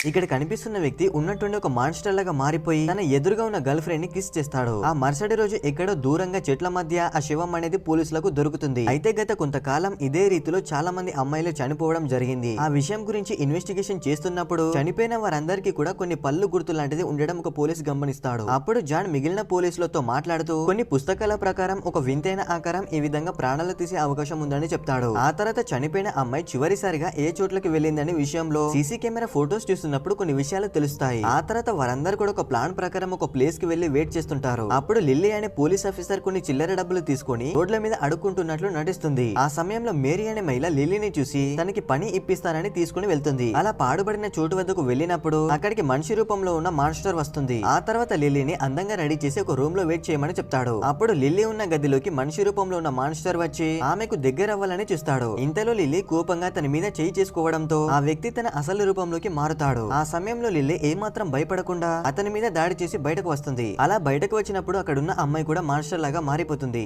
ఇక్కడ కనిపిస్తున్న వ్యక్తి ఉన్నట్టుండి ఒక మాన్స్టర్ లాగా మారిపోయి తన ఎదురుగా ఉన్న గర్ల్ ఫ్రెండ్ ని కిస్ చేస్తాడు. ఆ మరుసటి రోజు ఎక్కడో దూరంగా చెట్ల మధ్య ఆ శవం అనేది పోలీసులకు దొరుకుతుంది. అయితే గత కొంతకాలం ఇదే రీతిలో చాలా మంది అమ్మాయిలు చనిపోవడం జరిగింది. ఆ విషయం గురించి ఇన్వెస్టిగేషన్ చేస్తున్నప్పుడు చనిపోయిన వారందరికీ కూడా కొన్ని పళ్ళు గుర్తు లాంటిది ఉండడం ఒక పోలీస్ గమనిస్తాడు. అప్పుడు జాన్ మిగిలిన పోలీసులతో మాట్లాడుతూ కొన్ని పుస్తకాల ప్రకారం ఒక వింతైన ఆకారం ఈ విధంగా ప్రాణాలు తీసే అవకాశం ఉందని చెప్తాడు. ఆ తర్వాత చనిపోయిన అమ్మాయి చివరిసారిగా ఏ చోట్లకి వెళ్ళిందనే విషయంలో సీసీ కెమెరా ఫోటోస్ చూస్తున్నప్పుడు కొన్ని విషయాలు తెలుస్తాయి. ఆ తర్వాత వారందరూ కూడా ఒక ప్లాన్ ప్రకారం ఒక ప్లేస్ కి వెళ్లి వెయిట్ చేస్తుంటారు. అప్పుడు లిల్లీ అనే పోలీస్ ఆఫీసర్ కొన్ని చిల్లర డబ్బులు తీసుకొని రోడ్ల మీద అడుక్కుంటున్నట్లు నటిస్తుంది. ఆ సమయంలో మేరీ అనే మహిళ లిల్లీని చూసి తనకి పని ఇప్పిస్తానని తీసుకుని వెళ్తుంది. అలా పాడుబడిన చోటు వద్దకు వెళ్ళినప్పుడు అక్కడికి మనిషి రూపంలో ఉన్న మాన్స్టర్ వస్తుంది. ఆ తర్వాత లిల్లీని అందంగా రెడీ చేసి ఒక రూమ్ లో వెయిట్ చేయమని చెప్తాడు. అప్పుడు లిల్లీ ఉన్న గదిలోకి మనిషి రూపంలో ఉన్న మాన్స్టర్ వచ్చి ఆమెకు దగ్గర అవ్వాలని చూస్తాడు. ఇంతలో లిల్లీ కోపంగా తన మీద చేయి చేసుకోవడంతో ఆ వ్యక్తి తన అసలు రూపంలోకి మారుతాడు. ఆ సమయంలో లిల్లీ ఏమాత్రం భయపడకుండా అతని మీద దాడి చేసి బయటకు వస్తుంది. అలా బయటకు వచ్చినప్పుడు అక్కడున్న అమ్మాయి కూడా మాన్స్టర్ లాగా మారిపోతుంది.